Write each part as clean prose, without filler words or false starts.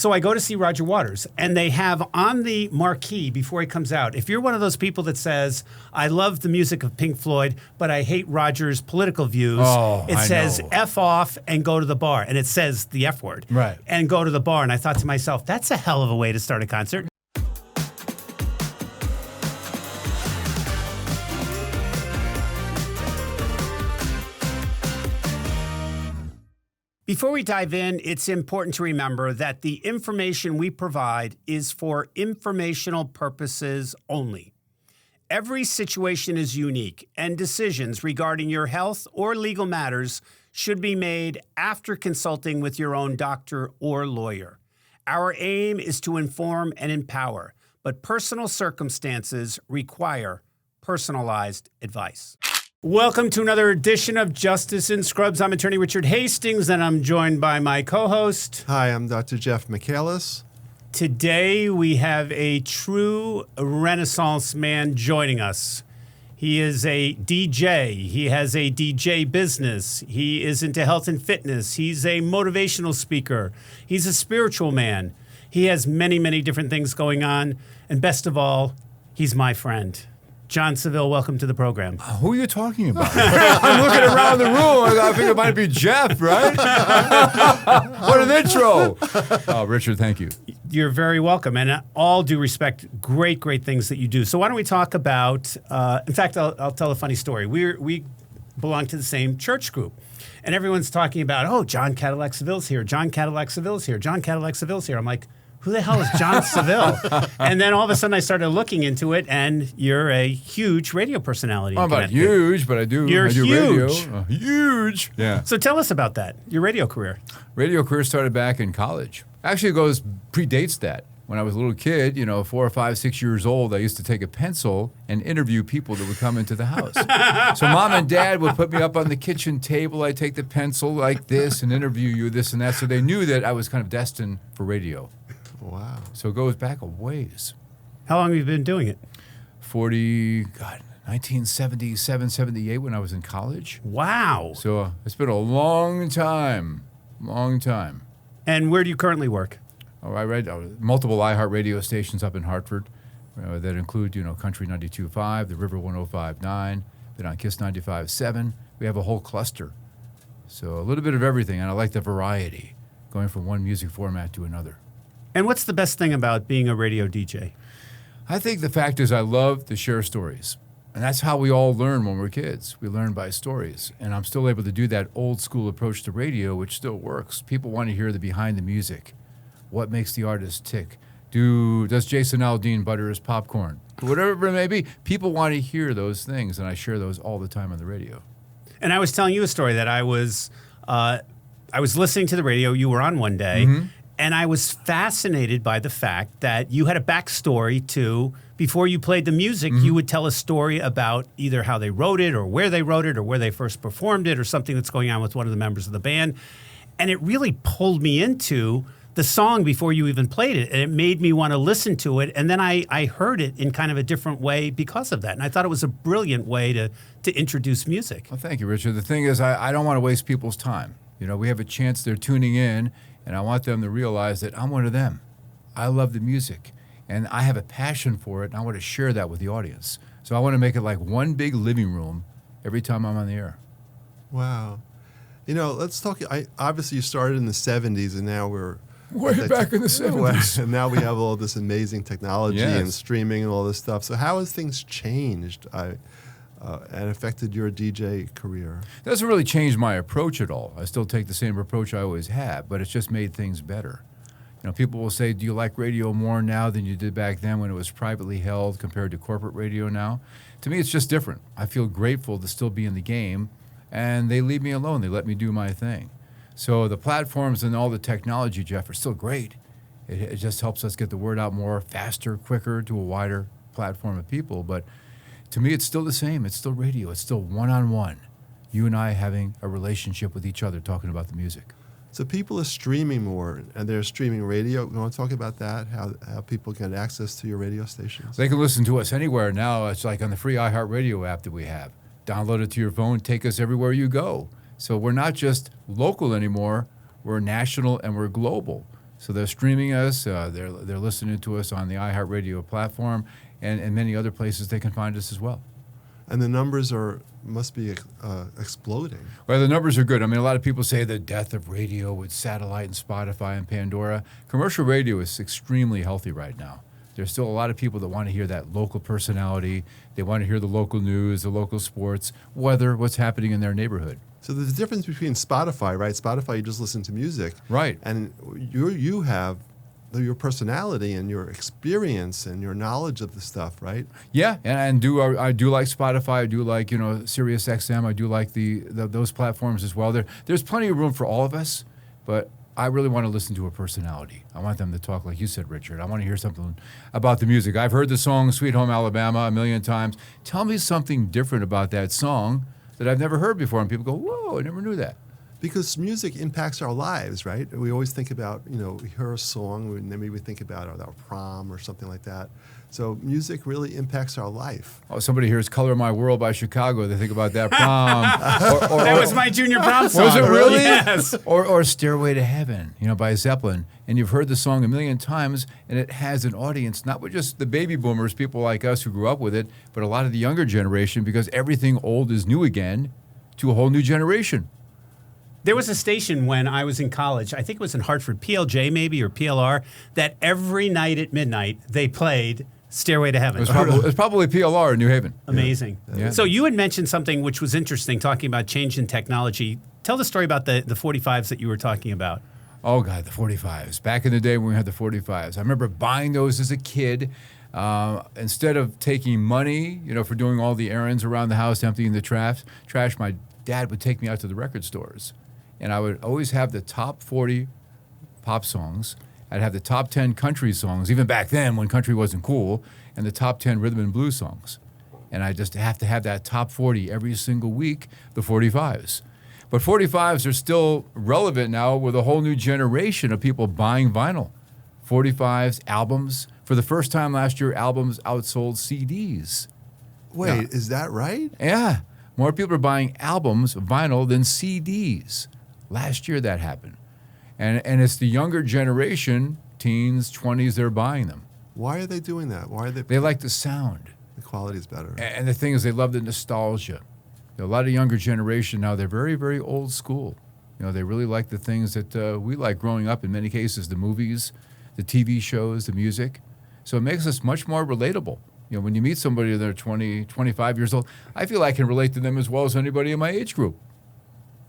So I go to see Roger Waters, and they have on the marquee before he comes out, if you're one of those people that says, I love the music of Pink Floyd, but I hate Roger's political views, it says F off and go to the bar. And it says the F word. Right. And go to the bar. And I thought to myself, that's a hell of a way to start a concert. Before we dive in, it's important to remember that the information we provide is for informational purposes only. Every situation is unique, and decisions regarding your health or legal matters should be made after consulting with your own doctor or lawyer. Our aim is to inform and empower, but personal circumstances require personalized advice. Welcome to another edition of Justice in Scrubs. I'm attorney Richard Hastings, and I'm joined by my co-host. Hi, I'm Dr. Jeff Michaelis. Today, we have a true Renaissance man joining us. He is a DJ. He has a DJ business. He is into health and fitness. He's a motivational speaker. He's a spiritual man. He has many, many different things going on. And best of all, he's my friend. John Seville, welcome to the program. Who are you talking about? I'm looking around the room. I think it might be Jeff, right? What an intro. Oh, Richard, thank you. You're very welcome. And all due respect, great, great things that you do. So why don't we talk about, in fact, I'll tell a funny story. We belong to the same church group. And everyone's talking about, oh, John Cadillac Seville's here. John Cadillac Seville's here. John Cadillac Seville's here. I'm like, who the hell is John Seville? And then all of a sudden I started looking into it, and you're a huge radio personality. I'm not huge, but I do. You're I do huge. Radio. Huge. Yeah. So tell us about that, your radio career. Radio career started back in college. Actually, predates that. When I was a little kid, 4 or 5, 6 years old, I used to take a pencil and interview people that would come into the house. So mom and dad would put me up on the kitchen table. I'd take the pencil like this and interview you, this and that. So they knew that I was kind of destined for radio. Wow. So it goes back a ways. How long have you been doing it? 1977, 78 when I was in college. Wow. So it's been a long time. And where do you currently work? Oh, I read multiple iHeart radio stations up in Hartford that include, Country 92.5, the River 105.9, been on Kiss 95.7. We have a whole cluster. So a little bit of everything, and I like the variety, going from one music format to another. And what's the best thing about being a radio DJ? I think the fact is I love to share stories. And that's how we all learn when we're kids. We learn by stories. And I'm still able to do that old school approach to radio, which still works. People want to hear the behind the music. What makes the artist tick? Does Jason Aldean butter his popcorn? Whatever it may be, people want to hear those things, and I share those all the time on the radio. And I was telling you a story that I was listening to the radio. You were on one day. Mm-hmm. And I was fascinated by the fact that you had a backstory to, before you played the music, you would tell a story about either how they wrote it or where they wrote it or where they first performed it or something that's going on with one of the members of the band. And it really pulled me into the song before you even played it. And it made me want to listen to it. And then I heard it in kind of a different way because of that. And I thought it was a brilliant way to introduce music. Well, thank you, Richard. The thing is, I don't want to waste people's time. We have a chance, they're tuning in. And I want them to realize that I'm one of them. I love the music, and I have a passion for it, and I want to share that with the audience. So I want to make it like one big living room every time I'm on the air. Wow. Let's talk. Obviously, you started in the 70s, and now we're... Way back in the 70s. And now we have all this amazing technology and streaming and all this stuff. So how has things changed and affected your DJ career? It doesn't really change my approach at all. I still take the same approach I always have, but it's just made things better. People will say, do you like radio more now than you did back then when it was privately held compared to corporate radio now? To me, it's just different. I feel grateful to still be in the game, and they leave me alone. They let me do my thing. So the platforms and all the technology, Jeff, are still great. It just helps us get the word out more, faster, quicker, to a wider platform of people. But to me, it's still the same. It's still radio. It's still one-on-one. You and I having a relationship with each other, talking about the music. So people are streaming more, and they're streaming radio. You want to talk about that, how people get access to your radio stations? They can listen to us anywhere now. It's like on the free iHeart Radio app that we have. Download it to your phone. Take us everywhere you go. So we're not just local anymore. We're national and we're global. So they're streaming us. They're listening to us on the iHeartRadio platform, and many other places they can find us as well. And the numbers must be exploding. Well, the numbers are good. I mean, a lot of people say the death of radio with satellite and Spotify and Pandora. Commercial radio is extremely healthy right now. There's still a lot of people that want to hear that local personality. They want to hear the local news, the local sports, weather, what's happening in their neighborhood. So there's a difference between Spotify, right? Spotify, you just listen to music. Right. And you have your personality and your experience and your knowledge of the stuff, right? Yeah, and I do like Spotify. I do like, Sirius XM. I do like those platforms as well. There's plenty of room for all of us, but I really want to listen to a personality. I want them to talk like you said, Richard. I want to hear something about the music. I've heard the song Sweet Home Alabama a million times. Tell me something different about that song that I've never heard before. And people go, whoa, I never knew that. Because music impacts our lives, right? We always think about, we hear a song, and then maybe we think about our prom or something like that. So music really impacts our life. Oh, somebody hears Color My World by Chicago. They think about that prom. That was my junior prom song. Was it really? Yes. Or Stairway to Heaven, by Zeppelin. And you've heard the song a million times, and it has an audience, not with just the baby boomers, people like us who grew up with it, but a lot of the younger generation, because everything old is new again to a whole new generation. There was a station when I was in college, I think it was in Hartford, PLJ maybe, or PLR, that every night at midnight they played Stairway to Heaven. It was probably PLR in New Haven. Amazing. Yeah. So you had mentioned something which was interesting, talking about change in technology. Tell the story about the 45s that you were talking about. Oh, God, the 45s. Back in the day when we had the 45s. I remember buying those as a kid. Instead of taking money, for doing all the errands around the house, emptying the trash, my dad would take me out to the record stores. And I would always have the top 40 pop songs. I'd have the top 10 country songs, even back then when country wasn't cool, and the top 10 rhythm and blues songs. And I just have to have that top 40 every single week, the 45s. But 45s are still relevant now with a whole new generation of people buying vinyl. 45s, albums. For the first time last year, albums outsold CDs. Wait, is that right? Yeah. More people are buying albums, vinyl, than CDs. Last year that happened. And it's the younger generation, teens, 20s, they're buying them. Why are they doing that? Why are they? They like the sound. The quality is better. And the thing is, they love the nostalgia. A lot of younger generation now, they're very, very old school. They really like the things that we like growing up, in many cases, the movies, the TV shows, the music. So it makes us much more relatable. When you meet somebody that are 20, 25 years old, I feel I can relate to them as well as anybody in my age group.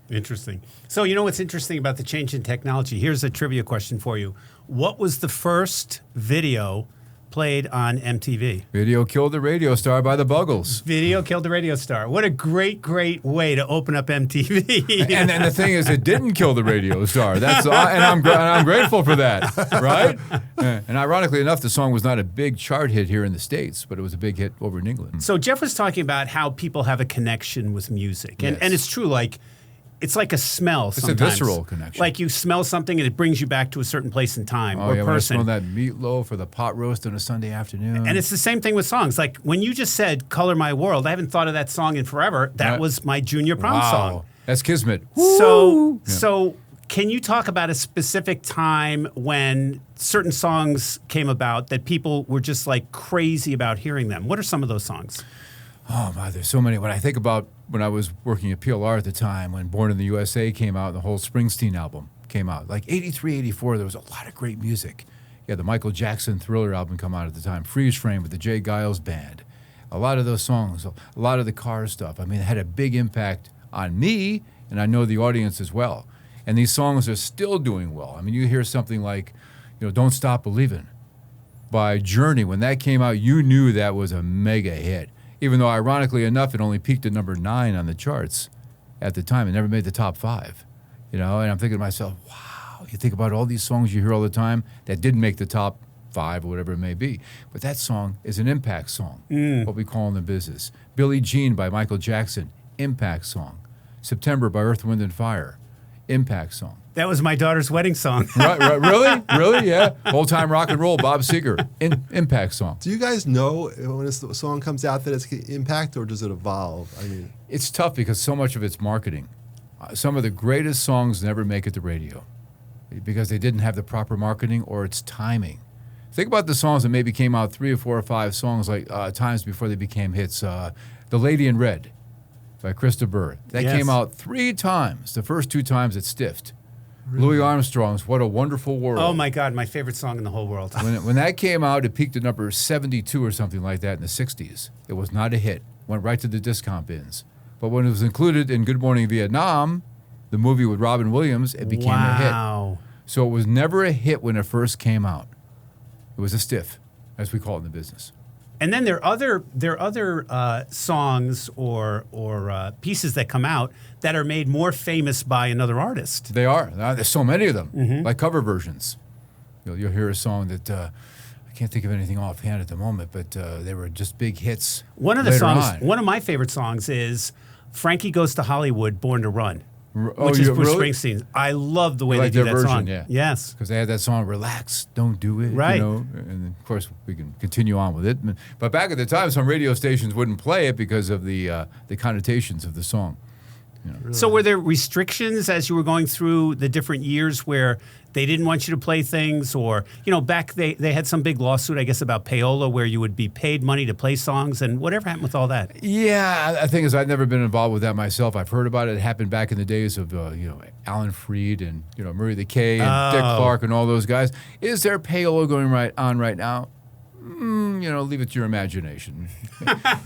Interesting. So what's interesting about the change in technology? Here's a trivia question for you. What was the first video played on MTV? Video Killed the Radio Star by the Buggles. Video Killed the Radio Star. What a great, great way to open up MTV. And the thing is, it didn't kill the radio star. And I'm grateful for that, right? And ironically enough, the song was not a big chart hit here in the States, but it was a big hit over in England. So Jeff was talking about how people have a connection with music. And, Yes. and it's true, it's like a smell sometimes. It's a visceral connection. Like you smell something and it brings you back to a certain place and time or When I person. smell that meatloaf or the pot roast on a Sunday afternoon. And it's the same thing with songs. Like when you just said "Color My World," I haven't thought of that song in forever. That was my junior prom song. That's Kismet. So can you talk about a specific time when certain songs came about that people were just like crazy about hearing them? What are some of those songs? Oh, my, there's so many. When I think about when I was working at PLR at the time, when Born in the USA came out, the whole Springsteen album came out. Like 83, 84, there was a lot of great music. Yeah, the Michael Jackson Thriller album come out at the time. Freeze Frame with the Jay Giles Band. A lot of those songs, a lot of the Cars stuff. I mean, it had a big impact on me, and I know the audience as well. And these songs are still doing well. I mean, you hear something like, Don't Stop Believin' by Journey. When that came out, you knew that was a mega hit. Even though, ironically enough, it only peaked at number 9 on the charts at the time. It never made the top 5, And I'm thinking to myself, wow, you think about all these songs you hear all the time that didn't make the top 5 or whatever it may be. But that song is an impact song, what we call in the business. Billie Jean by Michael Jackson, impact song. September by Earth, Wind & Fire, impact song. That was my daughter's wedding song. Right, really? Really? Yeah. Old Time Rock and Roll, Bob Seger, impact song. Do you guys know when a song comes out that it's impact, or does it evolve? I mean, it's tough because so much of it's marketing. Some of the greatest songs never make it to radio. because they didn't have the proper marketing or its timing. Think about the songs that maybe came out 3 or 4 or 5 songs like times before they became hits. The Lady in Red by Krista Burr. That came out 3 times. The first 2 times it stiffed. Really? Louis Armstrong's What a Wonderful World. Oh, my God, my favorite song in the whole world. When that came out, it peaked at number 72 or something like that in the 60s. It was not a hit. Went right to the discount bins. But when it was included in Good Morning Vietnam, the movie with Robin Williams, it became a hit. So it was never a hit when it first came out. It was a stiff, as we call it in the business. And then there are other songs or pieces that come out that are made more famous by another artist. They are. There's so many of them, like cover versions. You'll hear a song that I can't think of anything offhand at the moment, but they were just big hits. One of the songs, one of my favorite songs is Frankie Goes to Hollywood, Born to Run. Which is Bruce Springsteen. I love the way they do that version, song. Yeah. Yes. Because they had that song, Relax, Don't Do It. Right. And of course, we can continue on with it. But back at the time, some radio stations wouldn't play it because of the connotations of the song. Really? So were there restrictions as you were going through the different years where they didn't want you to play things? Or, back they had some big lawsuit, I guess, about payola where you would be paid money to play songs, and whatever happened with all that? Yeah, the thing is, I've never been involved with that myself. I've heard about it. It happened back in the days of, Alan Freed and, Murray the K and Dick Clark and all those guys. Is there payola going on right now? Leave it to your imagination.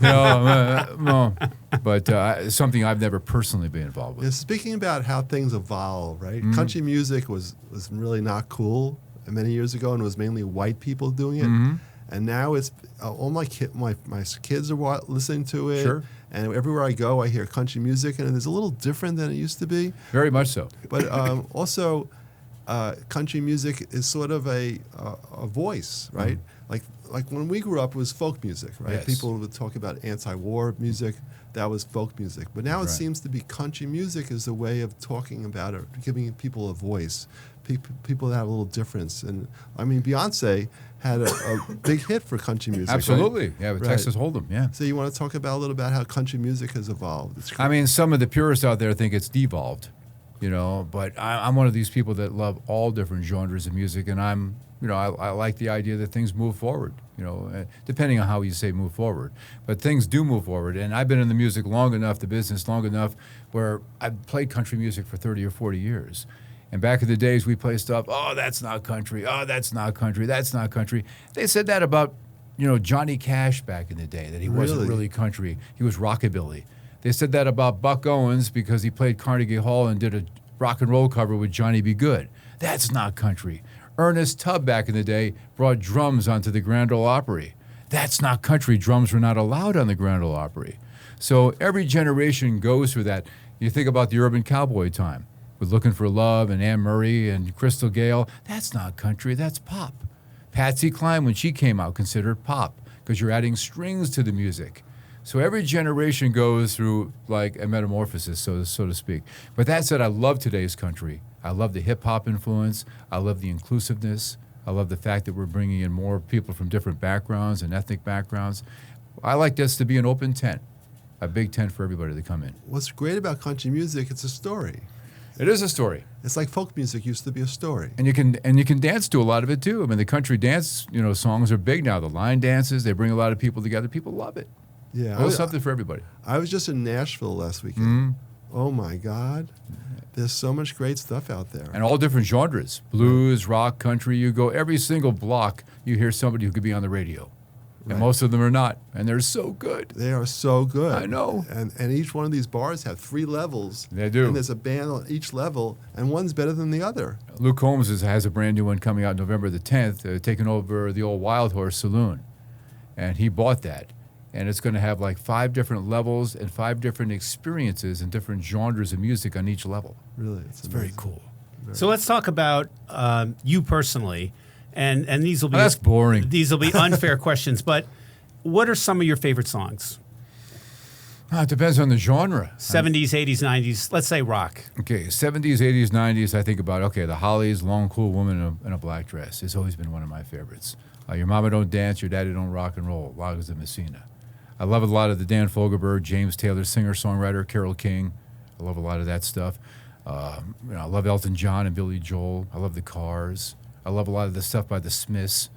No, but something I've never personally been involved with. Yeah, speaking about how things evolve, right? Country music was really not cool many years ago, and it was mainly white people doing it. And now it's all my kids are listening to it. Sure. And everywhere I go, I hear country music, and it's a little different than it used to be. Very much so. But also, country music is sort of a voice, right? Like when we grew up, it was folk music, right? Yes. People would talk about anti-war music. That was folk music. But now it seems to be country music is a way of talking about it, giving people a voice, people that have a little difference. And, I mean, Beyonce had a big hit for country music. Absolutely. Right? Yeah, with Texas Hold'em, yeah. So you want to talk about a little about how country music has evolved? I mean, some of the purists out there think it's devolved, but I'm one of these people that love all different genres of music, and I like the idea that things move forward, depending on how you say move forward. But things do move forward, and I've been in the music long enough, the business long enough, where I've played country music for 30 or 40 years. And back in the days, we played stuff, oh, that's not country, oh, that's not country, that's not country. They said that about, Johnny Cash back in the day, that he wasn't really country, he was rockabilly. They said that about Buck Owens because he played Carnegie Hall and did a rock and roll cover with Johnny B. Goode. That's not country. Ernest Tubb back in the day brought drums onto the Grand Ole Opry. That's not country. Drums were not allowed on the Grand Ole Opry. So every generation goes through that. You think about the urban cowboy time with Looking for Love and Anne Murray and Crystal Gayle. That's not country. That's pop. Patsy Cline, when she came out, considered pop because you're adding strings to the music. So every generation goes through like a metamorphosis, so to speak. But that said, I love today's country. I love the hip-hop influence. I love the inclusiveness. I love the fact that we're bringing in more people from different backgrounds and ethnic backgrounds. I like this to be an open tent, a big tent for everybody to come in. What's great about country music, it's a story. It is a story. It's like folk music used to be a story. And you can dance to a lot of it, too. I mean, the country dance, songs are big now. The line dances, they bring a lot of people together. People love it. Yeah. There's something for everybody. I was just in Nashville last weekend. Oh, my God. There's so much great stuff out there. And all different genres. Blues, rock, country. You go every single block, you hear somebody who could be on the radio. And most of them are not. And they're so good. They are so good. I know. And each one of these bars have 3 levels. They do. And there's a band on each level, and one's better than the other. Luke Combs has a brand new one coming out November the 10th, taking over the old Wild Horse Saloon. And he bought that. And it's going to have like 5 different levels and 5 different experiences and different genres of music on each level. Really, it's very cool. So let's talk about you personally, and these will be that's boring. These will be unfair questions, but what are some of your favorite songs? It depends on the genre. 70s, 80s, 90s. Let's say rock. Okay, 70s, 80s, 90s. I think about the Hollies, Long Cool Woman in a Black Dress. It's always been one of my favorites. Your Mama Don't Dance, Your Daddy Don't Rock and Roll, Lagos of Messina. I love a lot of the Dan Fogelberg, James Taylor, singer-songwriter, Carole King. I love a lot of that stuff. I love Elton John and Billy Joel. I love the Cars. I love a lot of the stuff by the Smiths.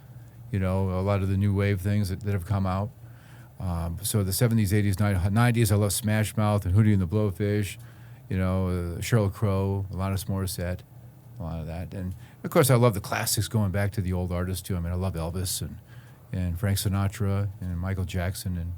A lot of the new wave things that have come out. So the 70s, 80s, 90s, I love Smash Mouth and Hootie and the Blowfish. Sheryl Crow, Alanis Morissette, a lot of that. And, of course, I love the classics going back to the old artists, too. I mean, I love Elvis and Frank Sinatra and Michael Jackson and,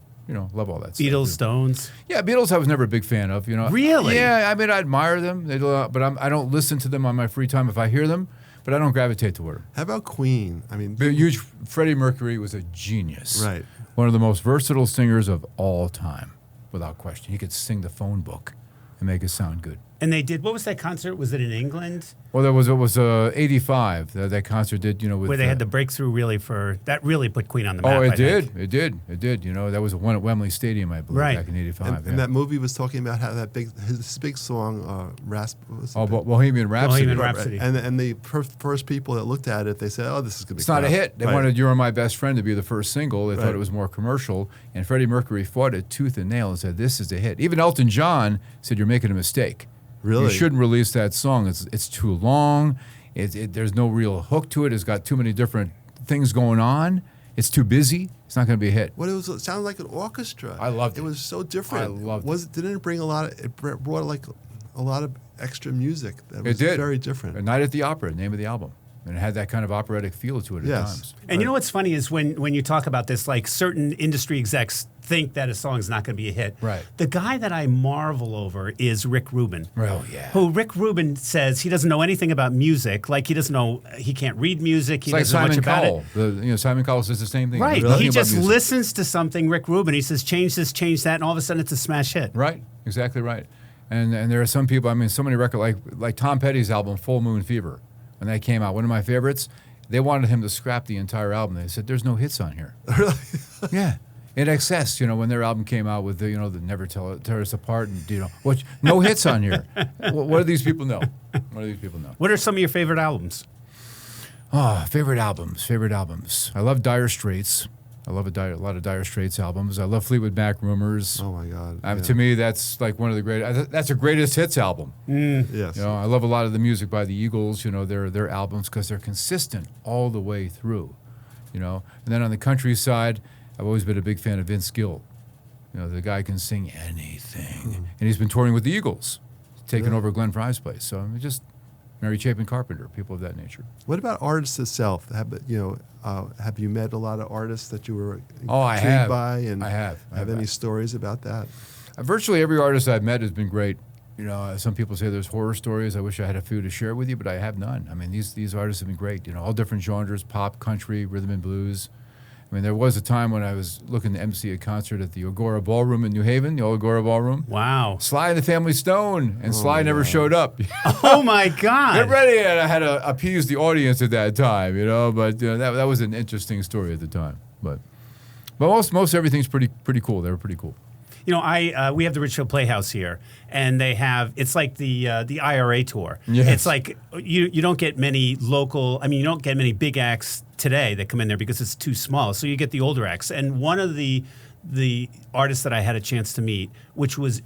love all that Beatles, stuff. Stones. Yeah, Beatles I was never a big fan of. Really? Yeah, I mean, I admire them, but I don't listen to them on my free time if I hear them, but I don't gravitate toward them. How about Queen? I mean, Huge. Freddie Mercury was a genius. Right. One of the most versatile singers of all time, without question. He could sing the phone book and make it sound good. And they did, what was that concert? Was it in England? Well, it was 85. That concert did, with... Where they had the breakthrough that really put Queen on the map, Oh, I it did. think. It did. That was one at Wembley Stadium, I believe, Right. back in 85. and that movie was talking about how his big song, Bohemian Rhapsody. Bohemian Rhapsody. And the first people that looked at it, they said, "Oh, this is going to be." It's not a hit. They wanted "You're My Best Friend" to be the first single. They thought Right. it was more commercial. And Freddie Mercury fought it tooth and nail and said, "This is a hit." Even Elton John said, "You're making a mistake. Really? You shouldn't release that song. It's too long. There's no real hook to it. It's got too many different things going on. It's too busy. It's not going to be a hit." Well, it sounded like an orchestra. I loved it. It was so different. I loved it. Didn't it bring a lot of? It brought like a lot of extra music. That was It did. very different. A Night at the Opera, name of the album. And it had that kind of operatic feel to it at Yes. times. And you know what's funny is when you talk about this, like certain industry execs think that a song's not going to be a hit. Right. The guy that I marvel over is Rick Rubin. Oh, yeah. Who Rick Rubin says he doesn't know anything about music. Like he can't read music. He It's like doesn't know Simon much about Cowell. it. Simon Cowell says the same thing. Right. Nothing He about just music. listens to something, Rick Rubin. He says, change this, change that, and all of a sudden it's a smash hit. Right, exactly right. And there are some people, so many records, like Tom Petty's album, Full Moon Fever, when that came out, one of my favorites, they wanted him to scrap the entire album. They said, "There's no hits on here." Really? Yeah. In Excess, when their album came out with the Never Tear Us Apart, and no hits on here. What do these people know? What are some of your favorite albums? Favorite albums. I love Dire Straits. I love a lot of Dire Straits albums. I love Fleetwood Mac, Rumors. Oh my God! To me, that's like one of the great. That's a greatest hits album. Yes. I love a lot of the music by the Eagles. Their albums because they're consistent all the way through. And then on the country side, I've always been a big fan of Vince Gill. The guy can sing anything, and he's been touring with the Eagles, taking over Glenn Frey's place. So I'm just Mary Chapin Carpenter, people of that nature. What about artists itself? Have you met a lot of artists that you were I intrigued have. by? And I have. any stories about that? Virtually every artist I've met has been great. Some people say there's horror stories. I wish I had a few to share with you, but I have none. These artists have been great. All different genres: pop, country, rhythm and blues. There was a time when I was looking to MC a concert at the Agora Ballroom in New Haven, the old Agora Ballroom. Wow. Sly and the Family Stone, and Sly never showed up. Oh my God. Get ready, and I had to appease the audience at that time, But that was an interesting story at the time. But most everything's pretty cool. They were pretty cool. We have the Richfield Playhouse here, and it's like the IRA tour. Yes. It's like you don't get many you don't get many big acts today that come in there because it's too small. So you get the older acts. And one of the artists that I had a chance to meet,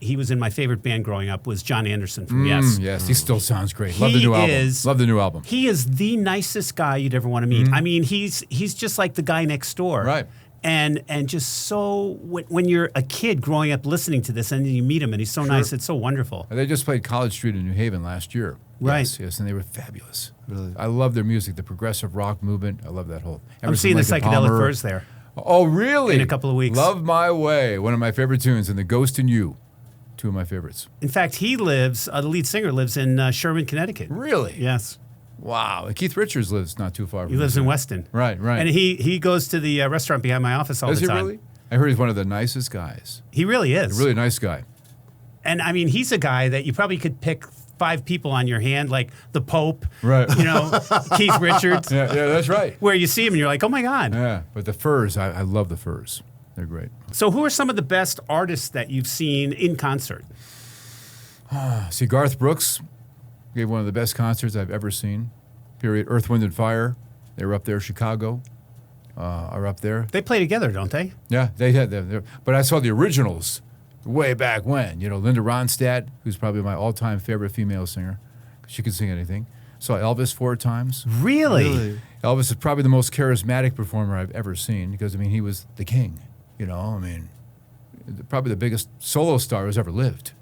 he was in my favorite band growing up, was John Anderson from Yes. Yes, he still sounds great. Love the new album. Love the new album. He is the nicest guy you'd ever want to meet. He's just like the guy next door. Right. And just so when you're a kid growing up listening to this and then you meet him and he's so nice, it's so wonderful. They just played College Street in New Haven last year. Right. Yes, and they were fabulous. Really? I love their music, the progressive rock movement. I love that whole. I'm seeing the Lake and Psychedelic Palmer. Furs there. Oh, really? In a couple of weeks. Love My Way, one of my favorite tunes, and The Ghost in You, two of my favorites. In fact, the lead singer lives in Sherman, Connecticut. Really? Yes. Wow. And Keith Richards lives not too far from He lives here. in Weston. Right. And he goes to the restaurant behind my office all Does the he time. really? I heard he's one of the nicest guys. He really is. A really nice guy. And he's a guy that you probably could pick 5 people on your hand, like the Pope, Right. Keith Richards, Yeah, that's right. where you see him and you're like, oh my God. Yeah, but the Furs, I love the Furs. They're great. So who are some of the best artists that you've seen in concert? See, Garth Brooks gave one of the best concerts I've ever seen. Period. Earth, Wind, and Fire. They were up there. Chicago are up there. They play together, don't they? Yeah, they had them. But I saw the originals way back when. Linda Ronstadt, who's probably my all-time favorite female singer. She could sing anything. Saw Elvis 4 times. Really? Elvis is probably the most charismatic performer I've ever seen because, he was the king. Probably the biggest solo star who's ever lived.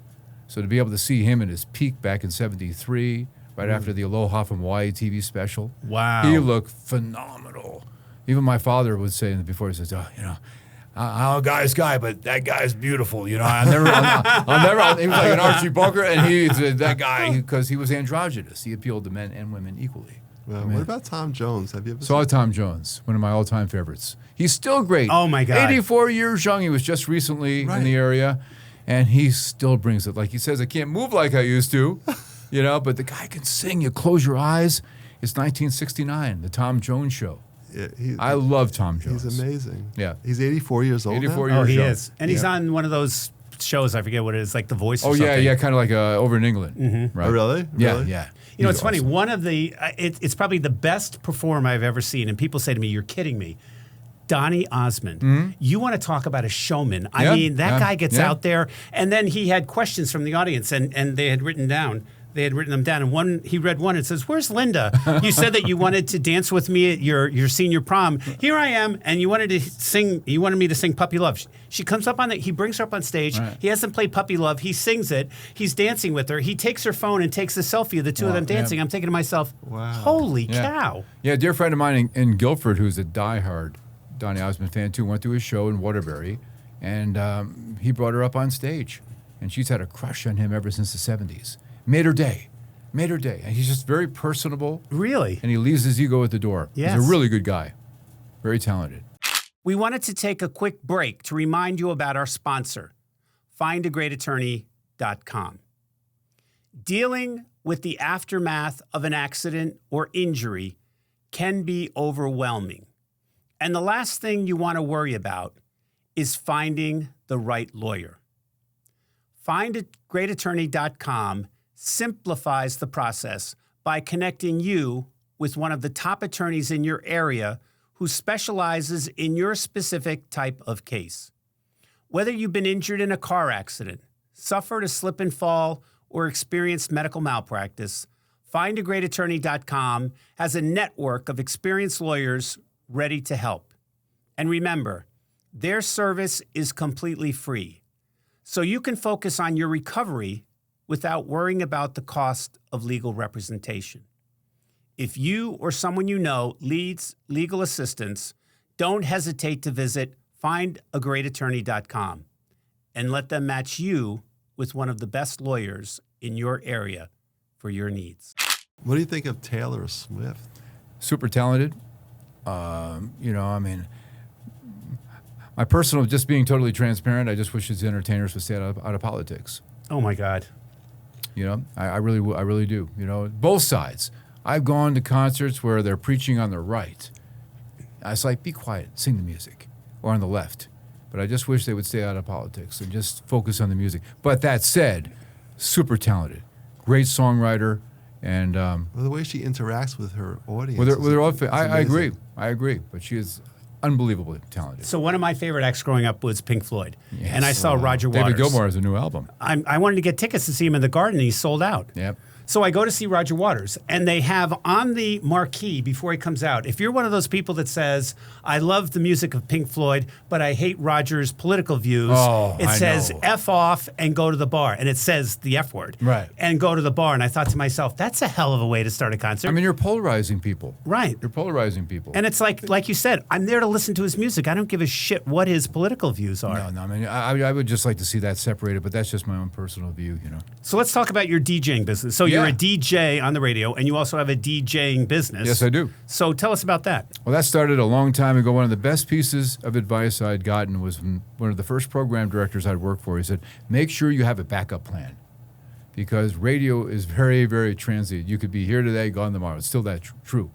So to be able to see him at his peak back in '73, right after the Aloha from Hawaii TV special. Wow. He looked phenomenal. Even my father would say before, he says, I'm a guy's guy, but that guy's beautiful. I'll never, he was like an Archie Bunker, and he's that guy because he was androgynous. He appealed to men and women equally. Well, what about Tom Jones? Have you ever Saw Tom Jones, one of my all-time favorites. He's still great. Oh, my God. 84 years young. He was just recently in the area, and he still brings it. Like he says, I can't move like I used to, but the guy can sing. You close your eyes. It's 1969, the Tom Jones Show. Yeah, I love Tom Jones. He's amazing. Yeah. He's 84 years old 84 now? years Oh, he young. is. And he's on one of those shows, I forget what it is, like The Voice or Oh, something. yeah, kind of like over in England. Mm-hmm. Oh, really? Yeah, Really? yeah. It's funny. One of the, it's probably the best performer I've ever seen. And people say to me, you're kidding me. Donny Osmond. You want to talk about a showman. I mean, that guy gets out there. And then he had questions from the audience, and they had written them down. And he read one and says, "Where's Linda? You said that you wanted to dance with me at your senior prom. Here I am, and you wanted to sing. You wanted me to sing Puppy Love." She comes up he brings her up on stage. Right. He hasn't played Puppy Love. He sings it. He's dancing with her. He takes her phone and takes a selfie of the two of them dancing. I'm thinking to myself, holy cow. Yeah, a dear friend of mine in Guilford who's a diehard Donny Osmond fan too, went to his show in Waterbury, and he brought her up on stage. And she's had a crush on him ever since the 70s. Made her day. And he's just very personable. Really? And he leaves his ego at the door. Yes. He's a really good guy. Very talented. We wanted to take a quick break to remind you about our sponsor, findagreatattorney.com. Dealing with the aftermath of an accident or injury can be overwhelming. And the last thing you want to worry about is finding the right lawyer. Findagreatattorney.com simplifies the process by connecting you with one of the top attorneys in your area who specializes in your specific type of case. Whether you've been injured in a car accident, suffered a slip and fall, or experienced medical malpractice, findagreatattorney.com has a network of experienced lawyers ready to help. And remember, their service is completely free, so you can focus on your recovery without worrying about the cost of legal representation. If you or someone you know needs legal assistance, don't hesitate to visit findagreatattorney.com and let them match you with one of the best lawyers in your area for your needs. What do you think of Taylor Swift? Super talented. My personal, just being totally transparent, I just wish his entertainers would stay out of politics. Oh, my God. I really do. Both sides. I've gone to concerts where they're preaching on the right. I was like, be quiet, sing the music, or on the left. But I just wish they would stay out of politics and just focus on the music. But that said, super talented, great songwriter, and Well, the way she interacts with her audience. with her is I amazing. agree. But she is unbelievably talented. So one of my favorite acts growing up was Pink Floyd. Yes. And I saw Roger Waters. David Gilmour has a new album. I wanted to get tickets to see him in the Garden, and he sold out. Yep. So I go to see Roger Waters, and they have on the marquee before he comes out, if you're one of those people that says, I love the music of Pink Floyd, but I hate Roger's political views, it says F off and go to the bar. And it says the F word. Right. And go to the bar. And I thought to myself, that's a hell of a way to start a concert. I mean, you're polarizing people. Right. You're polarizing people. And it's like you said, I'm there to listen to his music. I don't give a shit what his political views are. No, I mean, I would just like to see that separated, but that's just my own personal view, So let's talk about your DJing business. So you're a DJ on the radio, and you also have a DJing business. Yes, I do. So tell us about that. Well, that started a long time ago. One of the best pieces of advice I'd gotten was from one of the first program directors I'd worked for. He said, make sure you have a backup plan, because radio is very, very transient. You could be here today, gone tomorrow. It's still that true.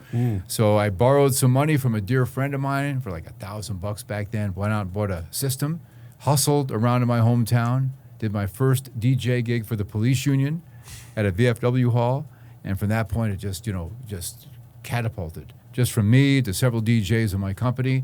So I borrowed some money from a dear friend of mine for like $1,000 back then, went out and bought a system, hustled around in my hometown, did my first DJ gig for the police union at a VFW hall. And from that point, it just catapulted. Just from me to several DJs in my company.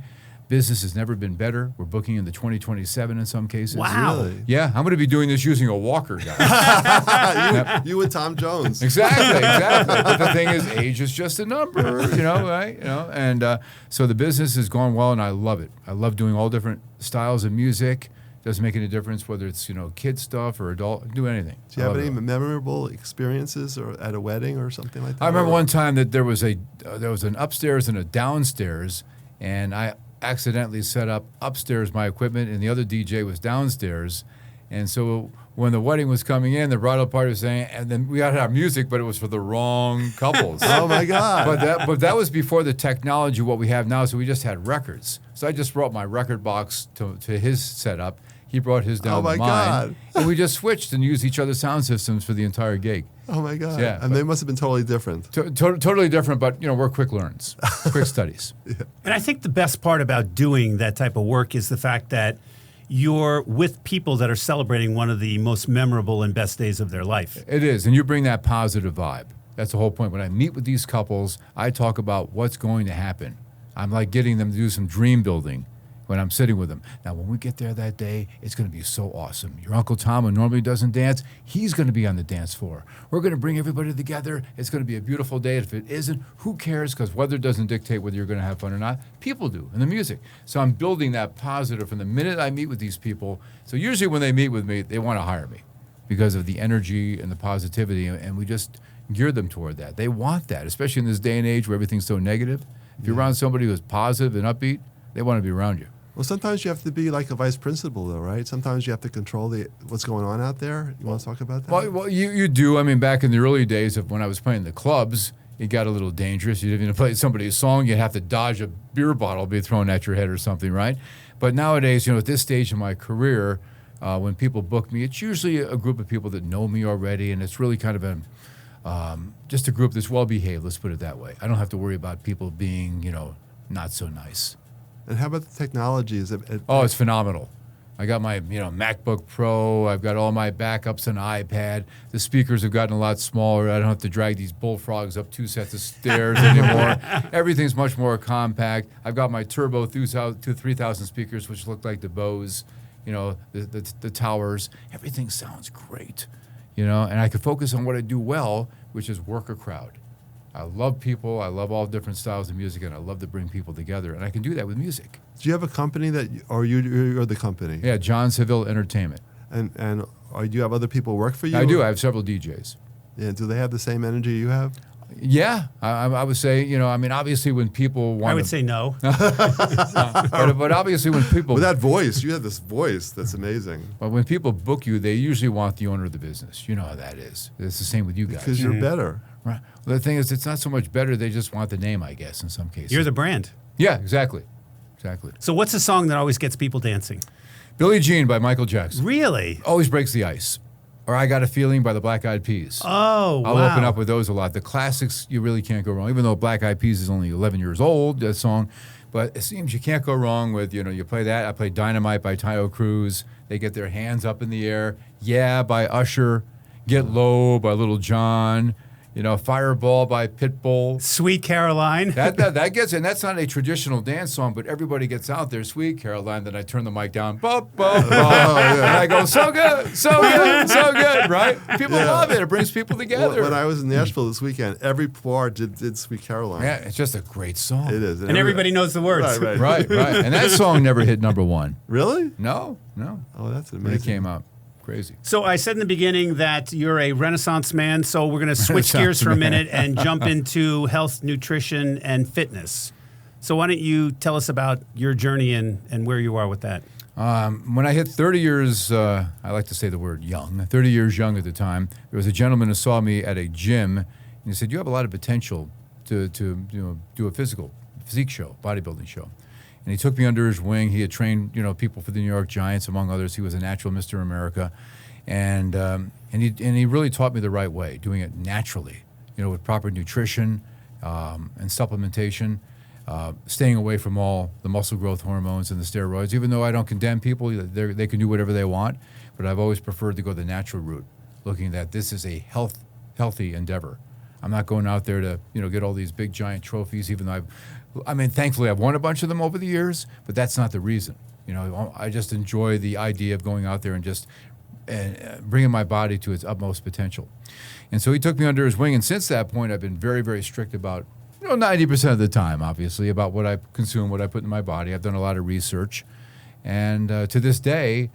Business has never been better. We're booking into 2027 in some cases. Wow. Really? Yeah, I'm going to be doing this using a walker, guys. you and Tom Jones. Exactly. But the thing is, age is just a number, right? And so the business has gone well, and I love it. I love doing all different styles of music. Doesn't make any difference whether it's kid stuff or adult. Do anything. Do you have any memorable experiences or at a wedding or something like that? I remember one time that there was an upstairs and a downstairs, and I accidentally set up upstairs my equipment, and the other DJ was downstairs. And so when the wedding was coming in, the bridal party was saying, and then we had our music, but it was for the wrong couples. Oh my God! But that was before the technology what we have now. So we just had records. So I just brought my record box to his setup. He brought his down to mine, God. and we just switched and used each other's sound systems for the entire gig. Oh my God! Yeah, and they must have been totally different. Totally different, but we're quick learns, quick studies. And I think the best part about doing that type of work is the fact that you're with people that are celebrating one of the most memorable and best days of their life. It is, and you bring that positive vibe. That's the whole point. When I meet with these couples, I talk about what's going to happen. I'm like getting them to do some dream building when I'm sitting with them. Now, when we get there that day, it's going to be so awesome. Your Uncle Tom, who normally doesn't dance, he's going to be on the dance floor. We're going to bring everybody together. It's going to be a beautiful day. If it isn't, who cares? Because weather doesn't dictate whether you're going to have fun or not. People do, and the music. So I'm building that positive from the minute I meet with these people. So usually when they meet with me, they want to hire me because of the energy and the positivity, and we just gear them toward that. They want that, especially in this day and age where everything's so negative. If you're around somebody who's positive and upbeat, they want to be around you. Well, sometimes you have to be like a vice principal, though, right? Sometimes you have to control what's going on out there. You want to talk about that? Well, you do. I mean, back in the early days of when I was playing the clubs, it got a little dangerous. You didn't even play somebody's song. You'd have to dodge a beer bottle be thrown at your head or something, right? But nowadays, at this stage in my career, when people book me, it's usually a group of people that know me already, and it's really kind of just a group that's well-behaved, let's put it that way. I don't have to worry about people being, not so nice. And how about the technology? It's phenomenal. I got my MacBook Pro. I've got all my backups on iPad. The speakers have gotten a lot smaller. I don't have to drag these bullfrogs up 2 sets of stairs anymore. Everything's much more compact. I've got my Turbo 3000 speakers, which look like the Bose, the towers. Everything sounds great, and I can focus on what I do well, which is work a crowd. I love people. I love all different styles of music, and I love to bring people together. And I can do that with music. Do you have a company or you're the company? Yeah, John Seville Entertainment. And do you have other people work for you? I do. I have several DJs. Yeah. Do they have the same energy you have? Yeah, I would say, obviously when people want I would say no. but obviously when people... With that voice, you have this voice that's amazing. But when people book you, they usually want the owner of the business. You know how that is. It's the same with you guys. Because you're better. Right. Well, the thing is, it's not so much better. They just want the name, I guess, in some cases. You're the brand. Yeah, exactly. So what's a song that always gets people dancing? Billie Jean by Michael Jackson. Really? Always breaks the ice. Or I Got a Feeling by the Black Eyed Peas. Oh, wow. I'll open up with those a lot. The classics, you really can't go wrong. Even though Black Eyed Peas is only 11 years old, that song. But it seems you can't go wrong with, you play that. I play Dynamite by Taio Cruz. They get their hands up in the air. Yeah by Usher. Get Low by Little John. Fireball by Pitbull. Sweet Caroline. That gets in. That's not a traditional dance song, but everybody gets out there. Sweet Caroline. Then I turn the mic down. Ba, ba, ba, and I go, so good, so good, so good, right? People love it. It brings people together. When I was in Nashville this weekend, every bar did Sweet Caroline. Yeah, it's just a great song. It is. And everybody knows the words. Right. And that song never hit number one. Really? No. Oh, that's amazing. When it came out. Crazy. So I said in the beginning that you're a Renaissance man, so we're going to switch gears for a minute and jump into health, nutrition, and fitness. So why don't you tell us about your journey and where you are with that? When I hit 30 years, I like to say the word young, 30 years young at the time, there was a gentleman who saw me at a gym, and he said, you have a lot of potential to do a physique show, bodybuilding show. And he took me under his wing. He had trained, people for the New York Giants, among others. He was a natural Mr. America, and he really taught me the right way, doing it naturally, with proper nutrition and supplementation, staying away from all the muscle growth hormones and the steroids. Even though I don't condemn people, they can do whatever they want, but I've always preferred to go the natural route, looking that this is a healthy endeavor. I'm not going out there to, get all these big giant trophies, even though thankfully I've won a bunch of them over the years, but that's not the reason. I just enjoy the idea of going out there and just bringing my body to its utmost potential. And so he took me under his wing, and since that point, I've been very, very strict about, 90% of the time, obviously, about what I consume, what I put in my body. I've done a lot of research, and to this day,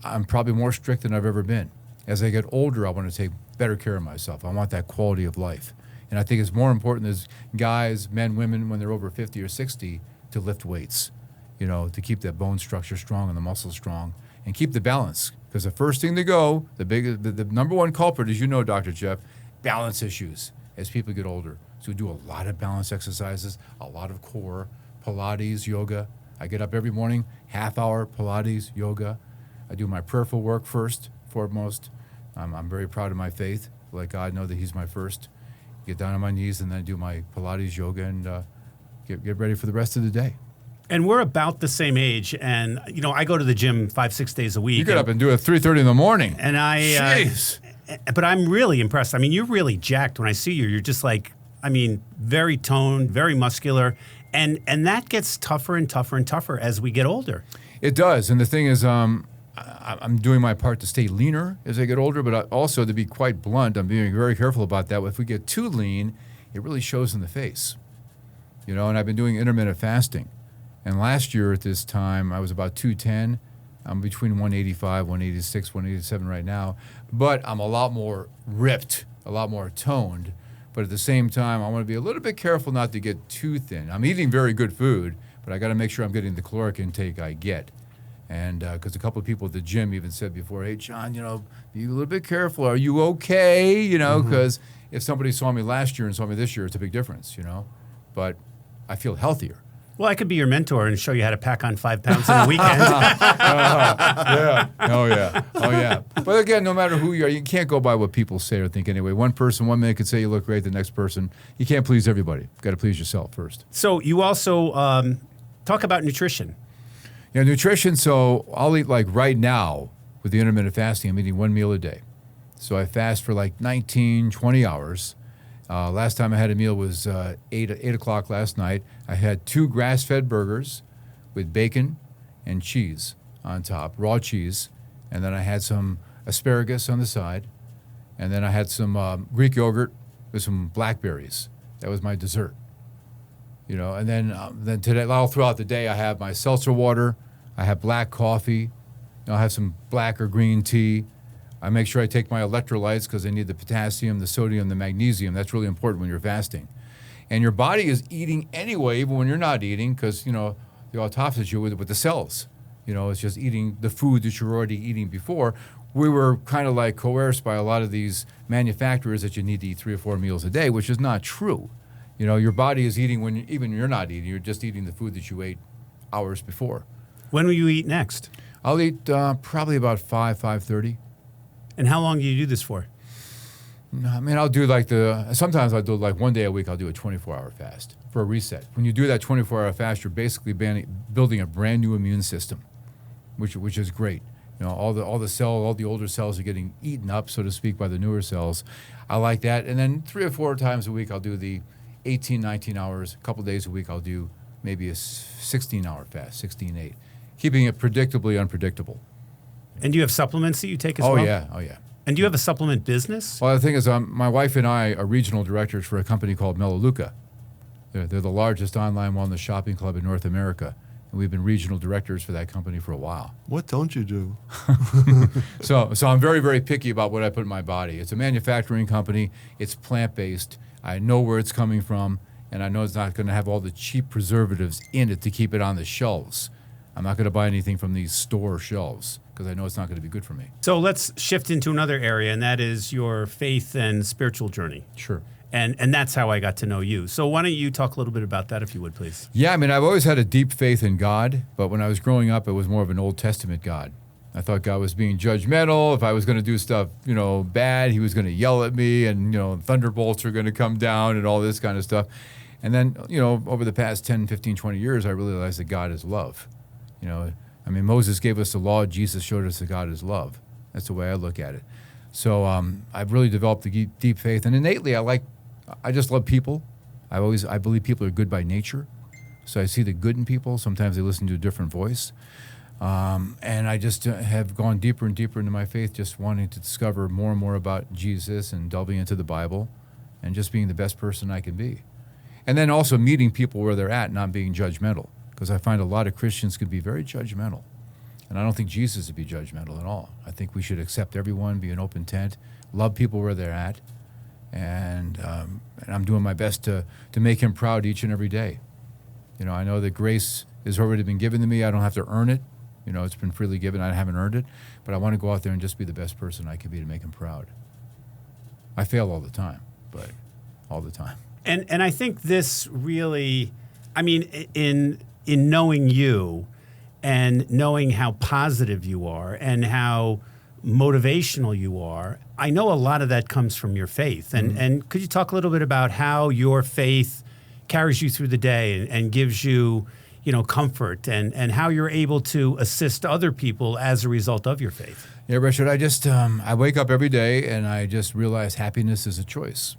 I'm probably more strict than I've ever been. As I get older, I want to take better care of myself. I want that quality of life. And I think it's more important as guys, men, women, when they're over 50 or 60, to lift weights, to keep that bone structure strong and the muscles strong and keep the balance. Because the first thing to go, the number one culprit, as you know, Dr. Jeff, balance issues as people get older. So we do a lot of balance exercises, a lot of core, Pilates, yoga. I get up every morning, half-hour Pilates, yoga. I do my prayerful work first, foremost. I'm very proud of my faith. Let God know that He's my first. Get down on my knees and then I do my Pilates, yoga, and get ready for the rest of the day. And we're about the same age, and I go to the gym 5-6 days a week. You get up and do it at 3:30 in the morning. And Jeez. But I'm really impressed. You're really jacked when I see you. You're just very toned, very muscular, and that gets tougher and tougher and tougher as we get older. It does, and the thing is, I'm doing my part to stay leaner as I get older, but also, to be quite blunt, I'm being very careful about that. If we get too lean, it really shows in the face. And I've been doing intermittent fasting. And last year at this time, I was about 210. I'm between 185, 186, 187 right now. But I'm a lot more ripped, a lot more toned. But at the same time, I want to be a little bit careful not to get too thin. I'm eating very good food, but I got to make sure I'm getting the caloric intake I get. And because a couple of people at the gym even said before, hey, John, be a little bit careful. Are you okay? Because if somebody saw me last year and saw me this year, it's a big difference, But I feel healthier. Well, I could be your mentor and show you how to pack on 5 pounds in a weekend. Yeah. Oh, yeah. But again, no matter who you are, you can't go by what people say or think anyway. One minute could say you look great, the next person, you can't please everybody. You've got to please yourself first. So you also talk about nutrition. Yeah, nutrition. So I'll eat right now with the intermittent fasting, I'm eating 1 meal a day. So I fast for 19, 20 hours. Last time I had a meal was 8 o'clock last night. I had 2 grass-fed burgers with bacon and cheese on top, raw cheese. And then I had some asparagus on the side. And then I had some Greek yogurt with some blackberries. That was my dessert. And then today, all throughout the day, I have my seltzer water. I have black coffee. I have some black or green tea. I make sure I take my electrolytes because I need the potassium, the sodium, the magnesium. That's really important when you're fasting. And your body is eating anyway, even when you're not eating, because, the autophagy with the cells. It's just eating the food that you're already eating before. We were kind of coerced by a lot of these manufacturers that you need to eat 3 or 4 meals a day, which is not true. Your body is eating when even you're not eating. You're just eating the food that you ate hours before. When will you eat next? I'll eat probably about 5:30. And how long do you do this for? I'll do sometimes I'll do 1 day a week, I'll do a 24-hour fast for a reset. When you do that 24-hour fast, you're basically building a brand new immune system, which is great. All the older cells are getting eaten up, so to speak, by the newer cells. I like that. And then 3 or 4 times a week, I'll do the 18, 19 hours. A couple days a week, I'll do maybe a 16-hour fast, 16-8, keeping it predictably unpredictable. And do you have supplements that you take as well? Oh, yeah. And do you have a supplement business? Well, the thing is, my wife and I are regional directors for a company called Melaleuca. They're the largest online wellness shopping club in North America, and we've been regional directors for that company for a while. What don't you do? So I'm very, very picky about what I put in my body. It's a manufacturing company. It's plant-based. I know where it's coming from, and I know it's not going to have all the cheap preservatives in it to keep it on the shelves. I'm not going to buy anything from these store shelves because I know it's not going to be good for me. So let's shift into another area, and that is your faith and spiritual journey. Sure. And that's how I got to know you. So why don't you talk a little bit about that, if you would, please? Yeah, I've always had a deep faith in God, but when I was growing up, it was more of an Old Testament God. I thought God was being judgmental. If I was going to do stuff, bad, He was going to yell at me, and, thunderbolts are going to come down and all this kind of stuff. And then, over the past 10, 15, 20 years, I realized that God is love. Moses gave us the law. Jesus showed us that God is love. That's the way I look at it. So I've really developed a deep faith. And innately, I like I just love people. I believe people are good by nature. So I see the good in people. Sometimes they listen to a different voice. And I just have gone deeper and deeper into my faith, just wanting to discover more and more about Jesus and delving into the Bible and just being the best person I can be. And then also meeting people where they're at, not being judgmental, because I find a lot of Christians can be very judgmental. And I don't think Jesus would be judgmental at all. I think we should accept everyone, be an open tent, love people where they're at, and I'm doing my best to make him proud each and every day. You know, I know that grace has already been given to me. I don't have to earn it. You know, it's been freely given. I haven't earned it. But I want to go out there and just be the best person I can be to make him proud. I fail all the time, but all the time. And I think this really, I mean, in knowing you and knowing how positive you are and how motivational you are, I know a lot of that comes from your faith. And could you talk a little bit about how your faith carries you through the day and gives you, you know, comfort and how you're able to assist other people as a result of your faith? Yeah, Richard, I wake up every day and I just realize happiness is a choice.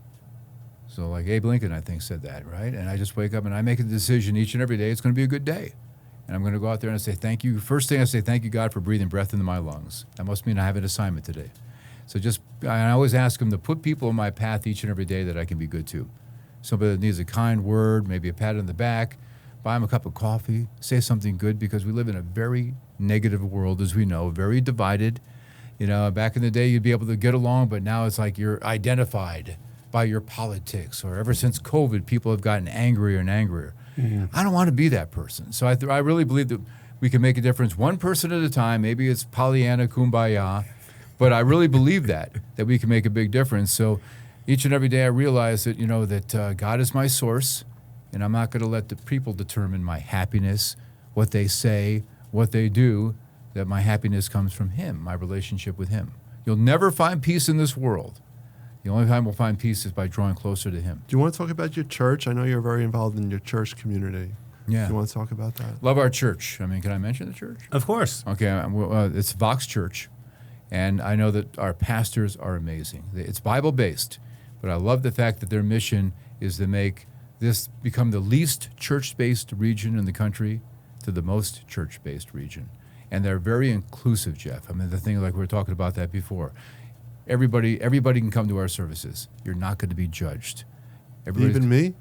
So like Abe Lincoln, I think, said that, right? And I just wake up and I make a decision each and every day. It's going to be a good day. And I'm going to go out there and say thank you. First thing I say, thank you, God, for breathing breath into my lungs. That must mean I have an assignment today. So I always ask him to put people in my path each and every day that I can be good to. Somebody that needs a kind word, maybe a pat on the back, buy them a cup of coffee, say something good, because we live in a very negative world, as we know, very divided. You know, back in the day, you'd be able to get along, but now it's like you're identified by your politics, or ever since COVID, people have gotten angrier and angrier. Mm-hmm. I don't want to be that person. So I really believe that we can make a difference one person at a time. Maybe it's Pollyanna, kumbaya, but I really believe that we can make a big difference. So each and every day I realize that, you know, that God is my source, and I'm not going to let the people determine my happiness, what they say, what they do, that my happiness comes from him, my relationship with him. You'll never find peace in this world. The only time we'll find peace is by drawing closer to him. Do you want to talk about your church? I know you're very involved in your church community. Yeah. Do you want to talk about that? Love our church. I mean, can I mention the church? Of course. Okay, it's Vox Church, and I know that our pastors are amazing. It's Bible-based, but I love the fact that their mission is to make this become the least church-based region in the country to the most church-based region. And they're very inclusive, Jeff. I mean, the thing, like we were talking about that before. Everybody can come to our services. You're not going to be judged. Even me?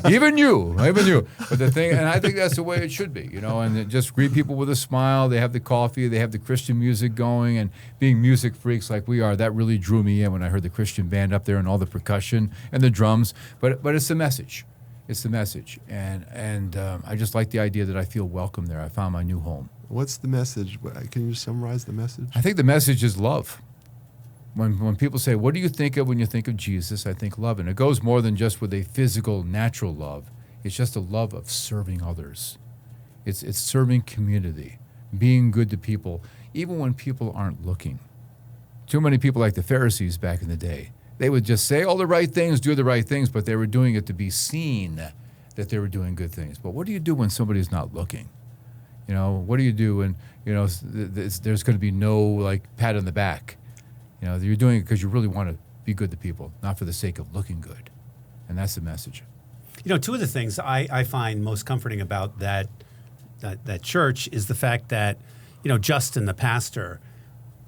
Even you. But the thing, and I think that's the way it should be, you know, and just greet people with a smile. They have the coffee, they have the Christian music going, and being music freaks like we are, that really drew me in when I heard the Christian band up there and all the percussion and the drums. But it's the message. It's the message. And I just like the idea that I feel welcome there. I found my new home. What's the message? Can you summarize the message? I think the message is love. When people say, what do you think of when you think of Jesus? I think love. And it goes more than just with a physical, natural love. It's just a love of serving others. It's serving community, being good to people, even when people aren't looking. Too many people like the Pharisees back in the day. They would just say all the right things, do the right things, but they were doing it to be seen that they were doing good things. But what do you do when somebody's not looking? You know, what do you do when, you know, there's going to be no, like, pat on the back? You know, you're doing it because you really want to be good to people, not for the sake of looking good. And that's the message. You know, two of the things I find most comforting about that church is the fact that, you know, Justin, the pastor,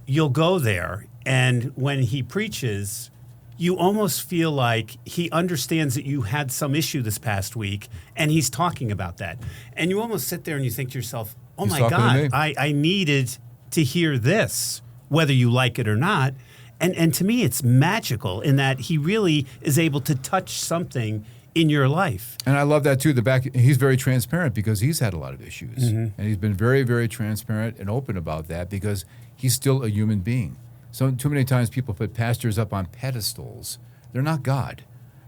you'll go there, and when he preaches, you almost feel like he understands that you had some issue this past week, and he's talking about that. And you almost sit there and you think to yourself, oh, my God, I needed to hear this, whether you like it or not. And to me, it's magical in that he really is able to touch something in your life. And I love that, too. He's very transparent because he's had a lot of issues. Mm-hmm. And he's been very, very transparent and open about that because he's still a human being. So too many times people put pastors up on pedestals. They're not God,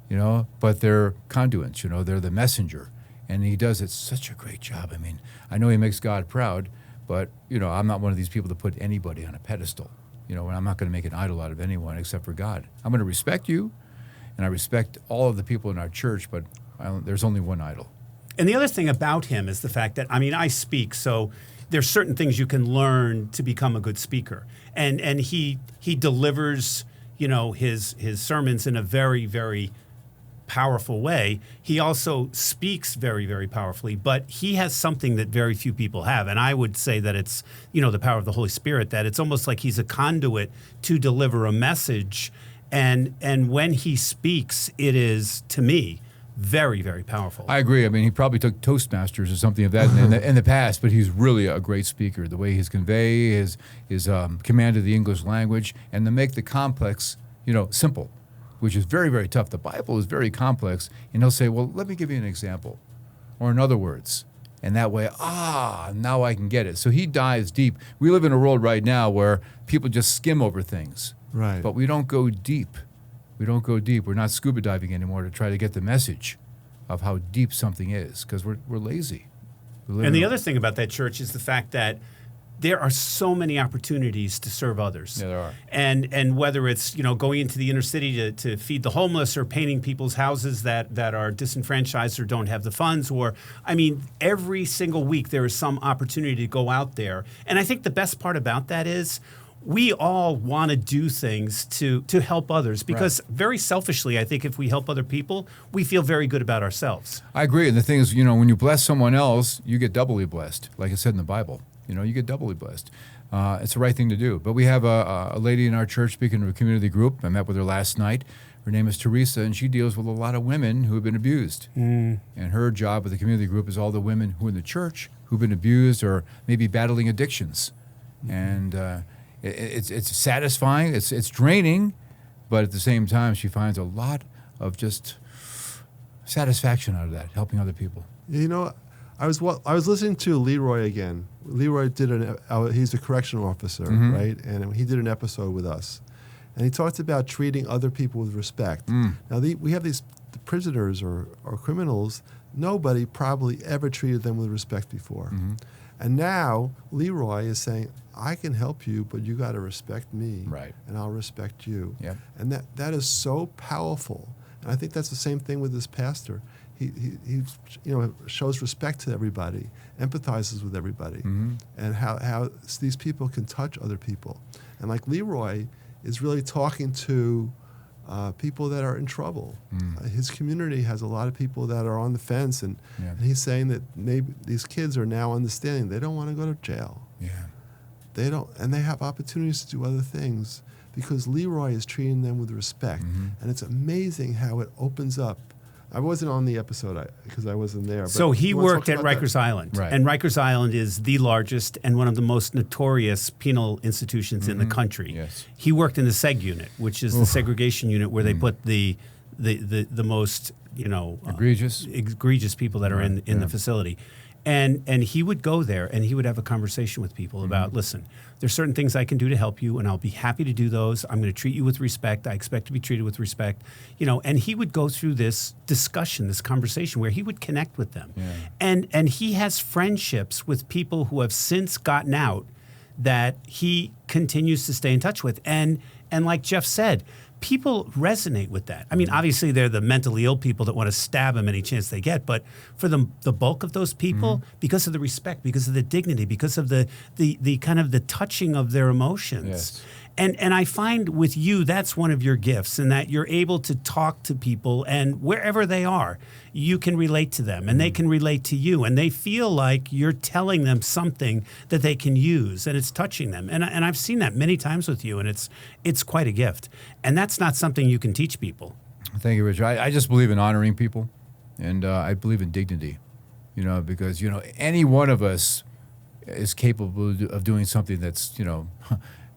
you know, but they're conduits, you know, they're the messenger. And he does it such a great job. I mean, I know he makes God proud, but, you know, I'm not one of these people to put anybody on a pedestal. You know, and I'm not going to make an idol out of anyone except for God. I'm going to respect you, and I respect all of the people in our church, but there's only one idol. And the other thing about him is the fact that, I mean, I speak, so there's certain things you can learn to become a good speaker. And he delivers his sermons in a very, very powerful way. He also speaks very, very powerfully, but he has something that very few people have. And I would say that it's, the power of the Holy Spirit, that it's almost like he's a conduit to deliver a message. And when he speaks, it is, to me, very, very powerful. I agree. I mean, he probably took Toastmasters or something of that in the past, but he's really a great speaker. The way he's convey his command of the English language, and to make the complex, simple, which is very, very tough. The Bible is very complex, and he'll say, well, let me give you an example, or in other words, and that way, now I can get it. So he dives deep. We live in a world right now where people just skim over things, Right. but we don't go deep. We don't go deep. We're not scuba diving anymore to try to get the message of how deep something is, because we're lazy. And the other thing about that church is the fact that there are so many opportunities to serve others. Yeah, there are. And whether it's going into the inner city to feed the homeless, or painting people's houses that are disenfranchised or don't have the funds, or every single week there is some opportunity to go out there. And I think the best part about that is we all want to do things to help others, because very selfishly, I think if we help other people, we feel very good about ourselves. I agree. And the thing is, when you bless someone else, you get doubly blessed, like it said in the Bible. You get doubly blessed. It's the right thing to do. But we have a lady in our church speaking to a community group. I met with her last night. Her name is Teresa, and she deals with a lot of women who have been abused. And her job with the community group is all the women who are in the church who've been abused or maybe battling addictions. And it's satisfying. It's draining, but at the same time, she finds a lot of just satisfaction out of that, helping other people. I was listening to Leroy again. Leroy he's a correctional officer, right? And he did an episode with us, and he talked about treating other people with respect. Now we have the prisoners or criminals. Nobody probably ever treated them with respect before, and now Leroy is saying, I can help you, but you got to respect me, right? And I'll respect you. Yep. And that is so powerful. And I think that's the same thing with this pastor. He shows respect to everybody, empathizes with everybody, and how these people can touch other people. And like Leroy is really talking to people that are in trouble. His community has a lot of people that are on the fence, and he's saying that maybe these kids are now understanding they don't want to go to jail. Yeah. They don't, and they have opportunities to do other things because Leroy is treating them with respect. And it's amazing how it opens up. I wasn't on the episode because I wasn't there. But so he worked at Rikers Island. Right. And Rikers Island is the largest and one of the most notorious penal institutions in the country. Yes. He worked in the SEG unit, which is the segregation unit where they put the most egregious people that are in the facility. And he would go there and he would have a conversation with people about, listen, there's certain things I can do to help you, and I'll be happy to do those. I'm going to treat you with respect. I expect to be treated with respect. And he would go through this discussion, this conversation where he would connect with them. Yeah. And he has friendships with people who have since gotten out that he continues to stay in touch with. And like Jeff said, people resonate with that. I mean, obviously, they're the mentally ill people that want to stab him any chance they get. But for the bulk of those people, because of the respect, because of the dignity, because of the kind of the touching of their emotions. Yes. And I find with you, that's one of your gifts, in that you're able to talk to people, and wherever they are, you can relate to them, and they can relate to you, and they feel like you're telling them something that they can use, and it's touching them. And I've seen that many times with you, and it's quite a gift. And that's not something you can teach people. Thank you, Richard. I just believe in honoring people, and I believe in dignity, because, any one of us is capable of doing something that's,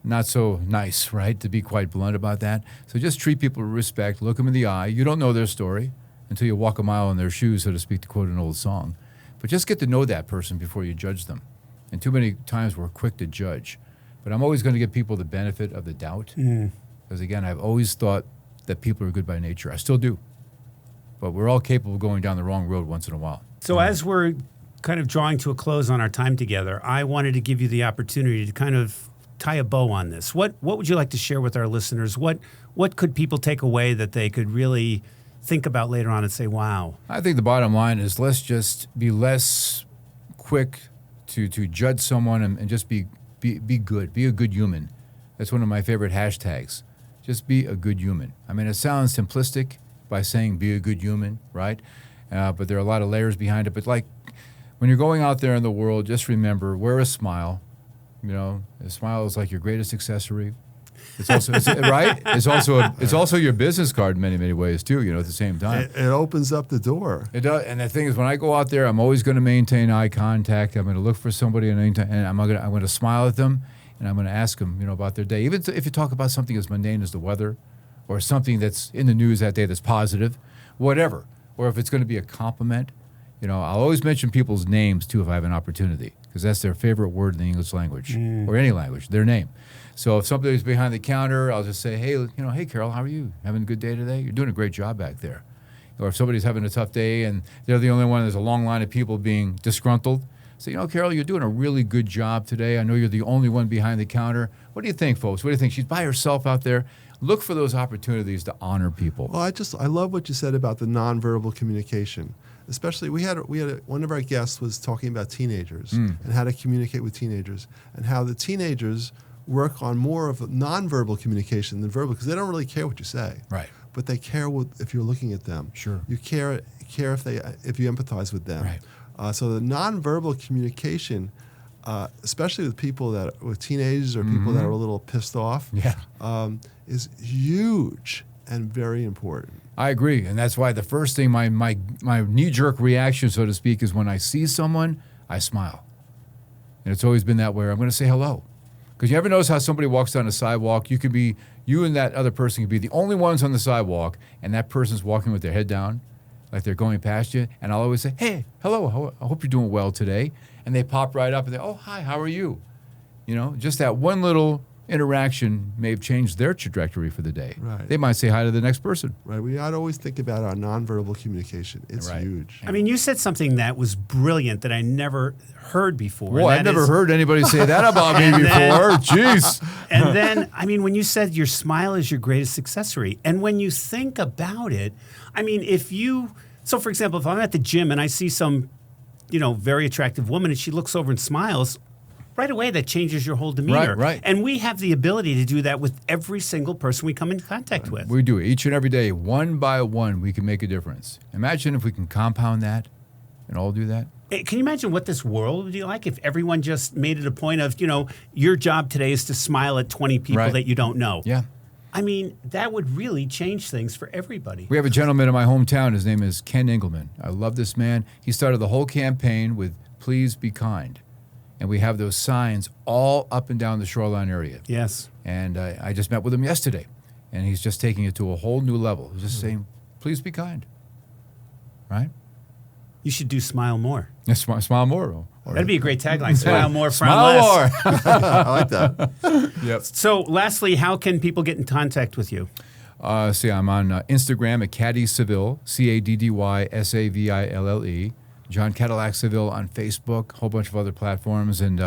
not so nice, right, to be quite blunt about that. So just treat people with respect, look them in the eye. You don't know their story until you walk a mile in their shoes, so to speak, to quote an old song. But just get to know that person before you judge them. And too many times we're quick to judge. But I'm always going to give people the benefit of the doubt. Because, again, I've always thought that people are good by nature. I still do. But we're all capable of going down the wrong road once in a while. So as we're kind of drawing to a close on our time together, I wanted to give you the opportunity to kind of tie a bow on this. What would you like to share with our listeners? What could people take away that they could really think about later on and say, wow? I think the bottom line is let's just be less quick to judge someone and just be good. Be a good human. That's one of my favorite hashtags. Just be a good human. I mean, it sounds simplistic by saying be a good human, right? But there are a lot of layers behind it. But like when you're going out there in the world, just remember, wear a smile. You know, a smile is like your greatest accessory. It's also right. It's also your business card in many, many ways too. You know, at the same time, it opens up the door. It does. And the thing is, when I go out there, I'm always going to maintain eye contact. I'm going to look for somebody, and I'm going to smile at them, and I'm going to ask them, you know, about their day. Even if you talk about something as mundane as the weather, or something that's in the news that day that's positive, whatever. Or if it's going to be a compliment, you know, I'll always mention people's names too if I have an opportunity, because that's their favorite word in the English language or any language, their name. So if somebody's behind the counter, I'll just say, hey, you know, hey, Carol, how are you? Having a good day today? You're doing a great job back there. Or if somebody's having a tough day and they're the only one, there's a long line of people being disgruntled, say, you know, Carol, you're doing a really good job today. I know you're the only one behind the counter. What do you think, folks? What do you think? She's by herself out there. Look for those opportunities to honor people. Well, I love what you said about the nonverbal communication. Especially, we had one of our guests was talking about teenagers and how to communicate with teenagers, and how the teenagers work on more of a nonverbal communication than verbal, because they don't really care what you say. Right. But they care if you're looking at them. Sure. You care if you empathize with them. Right. So the nonverbal communication, especially with teenagers or people that are a little pissed off, is huge and very important. I agree, and that's why the first thing, my knee-jerk reaction, so to speak, is when I see someone, I smile. And it's always been that way. I'm going to say hello. Because you ever notice how somebody walks down the sidewalk, you and that other person could be the only ones on the sidewalk, and that person's walking with their head down, like they're going past you, and I'll always say, hey, hello, I hope you're doing well today. And they pop right up and they, oh, hi, how are you? You know, just that one little interaction may have changed their trajectory for the day. Right. They might say hi to the next person. Right. We ought to always think about our nonverbal communication. It's huge. I mean, you said something that was brilliant that I never heard before. Well, I've never heard anybody say that about me before. Jeez. And then, I mean, when you said your smile is your greatest accessory, and when you think about it, I mean, so for example, if I'm at the gym and I see some, you know, very attractive woman and she looks over and smiles, right away, that changes your whole demeanor. Right. And we have the ability to do that with every single person we come in contact with. We do it each and every day. One by one, we can make a difference. Imagine if we can compound that and all do that. Can you imagine what this world would be like if everyone just made it a point of, you know, your job today is to smile at 20 people that you don't know? Yeah. I mean, that would really change things for everybody. We have a gentleman in my hometown. His name is Ken Engelman. I love this man. He started the whole campaign with "Please be kind." And we have those signs all up and down the shoreline area. Yes. And I just met with him yesterday, and he's just taking it to a whole new level. He's just saying, please be kind. Right? You should do smile more. Yeah, smile more. That'd be a great tagline. Smile more, frown Smile less. more. I like that. Yep. So lastly, how can people get in contact with you? See, I'm on Instagram at Caddy Seville, CADDYSAVILLE. John Cadillac Seville on Facebook, a whole bunch of other platforms, and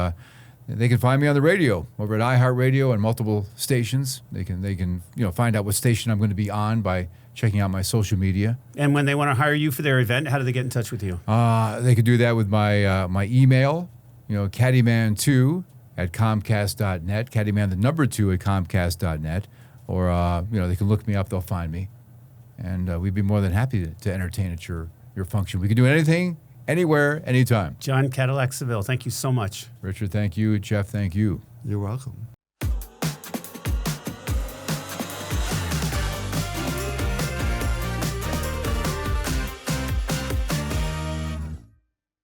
they can find me on the radio over at iHeartRadio and multiple stations. They can find out what station I'm going to be on by checking out my social media. And when they want to hire you for their event, how do they get in touch with you? They could do that with my email, caddyman2 at comcast.net, caddyman the number 2 at comcast.net, or they can look me up, they'll find me, and we'd be more than happy to entertain at your function. We can do anything, anywhere, anytime. John Cadillac Seville, thank you so much. Richard, thank you. Jeff, thank you. You're welcome.